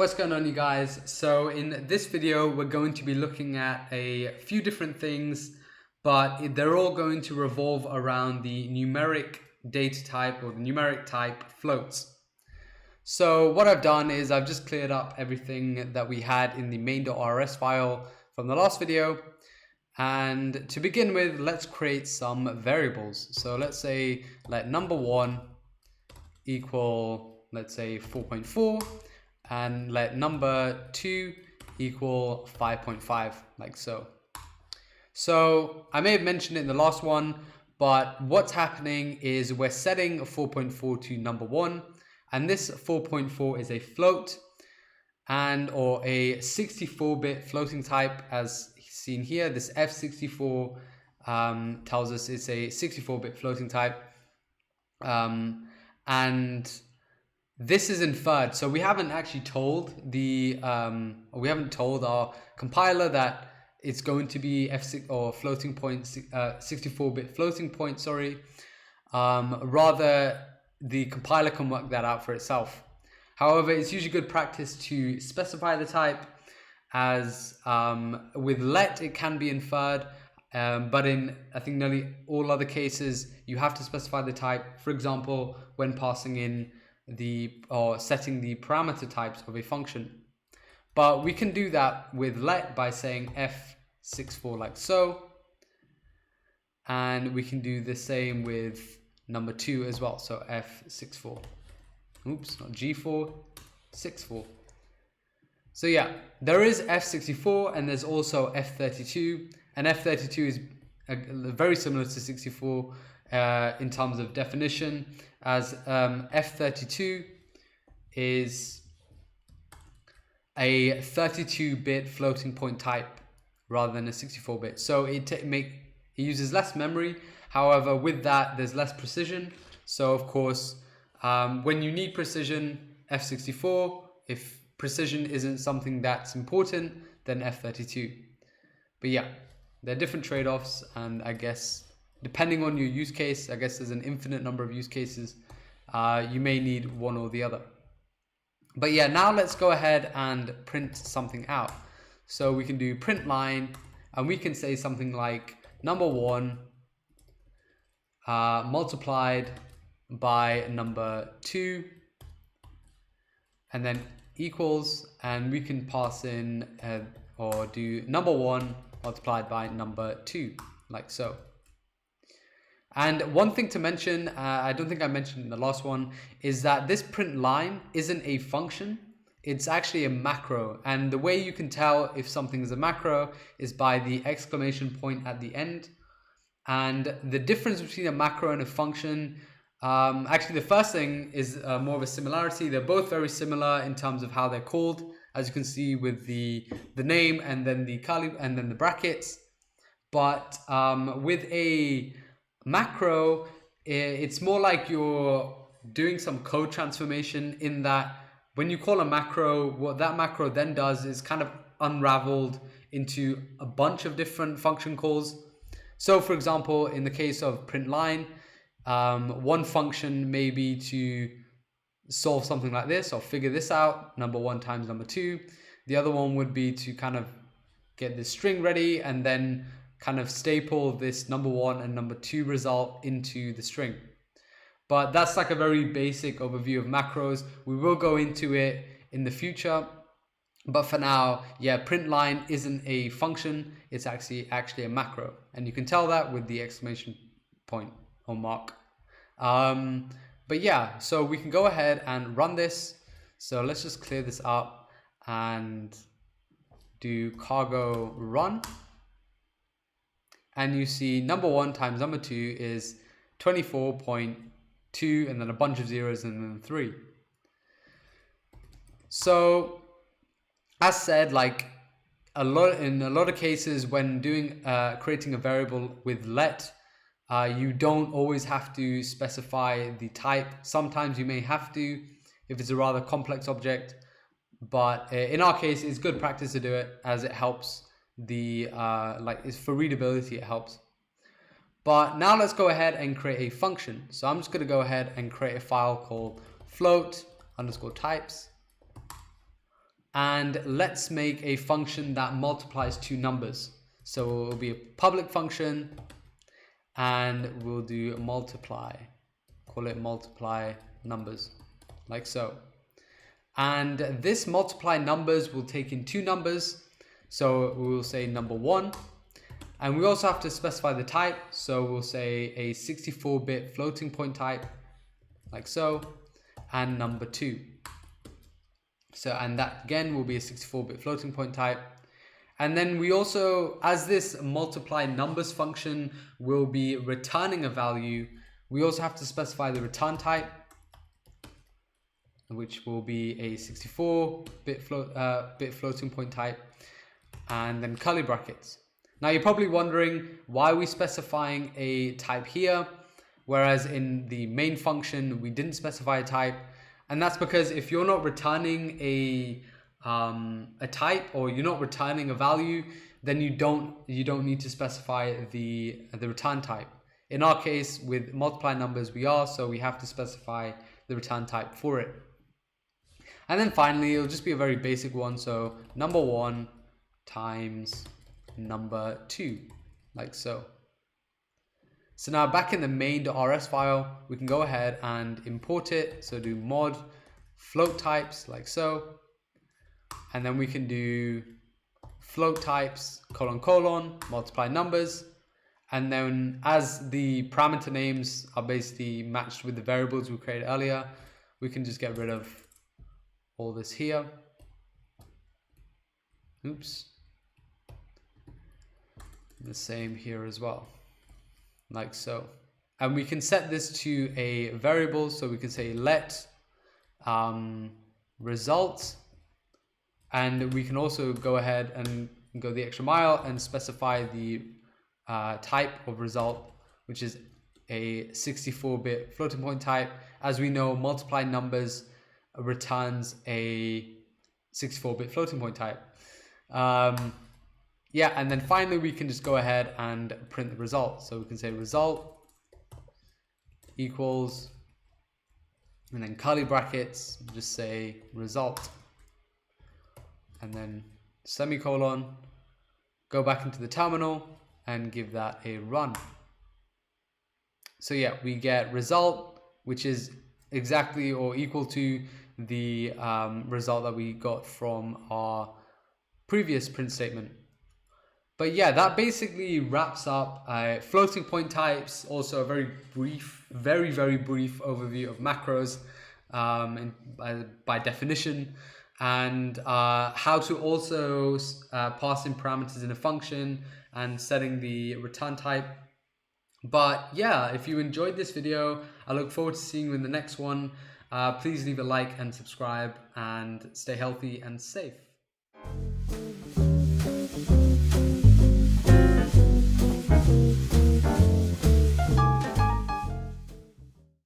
What's going on, you guys? So in this video, we're going to be looking at a few different things, but they're all going to revolve around the numeric data type or the numeric type floats. So what I've done is I've just cleared up everything that we had in the main.rs file from the last video. And to begin with, let's create some variables. So let's say let number1 equal, let's say 4.4. and let number 2 equal 5.5, like so. So I may have mentioned it in the last one, but what's happening is we're setting 4.4 to number 1, and this 4.4 is a float and or a 64-bit floating type, as seen here. This F64 tells us it's a 64-bit floating type, and this is inferred. So we haven't actually told our compiler that it's going to be F6 or floating point 64-bit floating point. Sorry, rather the compiler can work that out for itself. However, it's usually good practice to specify the type, as with let it can be inferred, but in I think nearly all other cases you have to specify the type. For example, when passing in setting the parameter types of a function. But we can do that with let by saying F64 like so, and we can do the same with number 2 as well. So F64, oops, not G4, 64. So yeah, there is F64 and there's also F32, and F32 is very similar to 64 in terms of definition, as F32 is a 32-bit floating point type rather than a 64-bit. So it uses less memory. However, with that, there's less precision. So of course, when you need precision, F64. If precision isn't something that's important, then F32. But yeah, there are different trade-offs, and I guess depending on your use case, I guess there's an infinite number of use cases. You may need one or the other. But yeah, now let's go ahead and print something out. So we can do print line, and we can say something like number 1 multiplied by number 2, and then equals, and we can pass in or do number 1 multiplied by number 2, like so. And one thing to mention, I don't think I mentioned in the last one, is that this print line isn't a function. It's actually a macro. And the way you can tell if something is a macro is by the exclamation point at the end. And the difference between a macro and a function, actually the first thing is more of a similarity. They're both very similar in terms of how they're called, as you can see with the name and then the curly and then the brackets. But with a macro, it's more like you're doing some code transformation, in that when you call a macro, what that macro then does is kind of unraveled into a bunch of different function calls. So for example, in the case of print line, one function may be to solve something like this or figure this out, number 1 times number 2. The other one would be to kind of get this string ready and then kind of staple this number 1 and number 2 result into the string. But that's like a very basic overview of macros. We will go into it in the future, but for now, yeah, print line isn't a function, it's actually a macro, and you can tell that with the exclamation point or mark. But yeah, so we can go ahead and run this. So let's just clear this up and do cargo run. And you see number 1 times number 2 is 24.2, and then a bunch of zeros and then 3. So as said, like in a lot of cases when doing creating a variable with let, you don't always have to specify the type. Sometimes you may have to if it's a rather complex object, but in our case it's good practice to do it, as it helps it's for readability, it helps. But now let's go ahead and create a function. So I'm just going to go ahead and create a file called float_types. And let's make a function that multiplies two numbers. So it will be a public function, and we'll do multiply, call it multiply numbers, like so. And this multiply numbers will take in two numbers. So we will say number 1, and we also have to specify the type. So we'll say a 64-bit floating point type, like so, and number 2. So, and that again will be a 64-bit floating point type. And then we also, as this multiply numbers function will be returning a value, we also have to specify the return type, which will be a 64-bit floating point type, and then curly brackets. Now you're probably wondering, why are we specifying a type here, whereas in the main function we didn't specify a type? And that's because if you're not returning a type, or you're not returning a value, then you don't need to specify the return type. In our case, with multiply numbers, we are, so we have to specify the return type for it. And then finally, it'll just be a very basic one. So number 1 times number 2, like so. So now back in the main.rs file, we can go ahead and import it. So do mod float types, like so. And then we can do float types, : multiply numbers. And then as the parameter names are basically matched with the variables we created earlier, we can just get rid of all this here. Oops. The same here as well, like so. And we can set this to a variable, so we can say let result, and we can also go ahead and go the extra mile and specify the type of result, which is a 64-bit floating point type. As we know, multiply numbers returns a 64-bit floating point type. Yeah, and then finally we can just go ahead and print the result. So we can say result equals, and then curly brackets, just say result, and then semicolon, go back into the terminal and give that a run. So yeah, we get result, which is exactly or equal to the result that we got from our previous print statement. But yeah, that basically wraps up floating point types. Also a very brief, very brief overview of macros by definition, and how to also pass in parameters in a function and setting the return type. But yeah, if you enjoyed this video, I look forward to seeing you in the next one. Please leave a like and subscribe, and stay healthy and safe.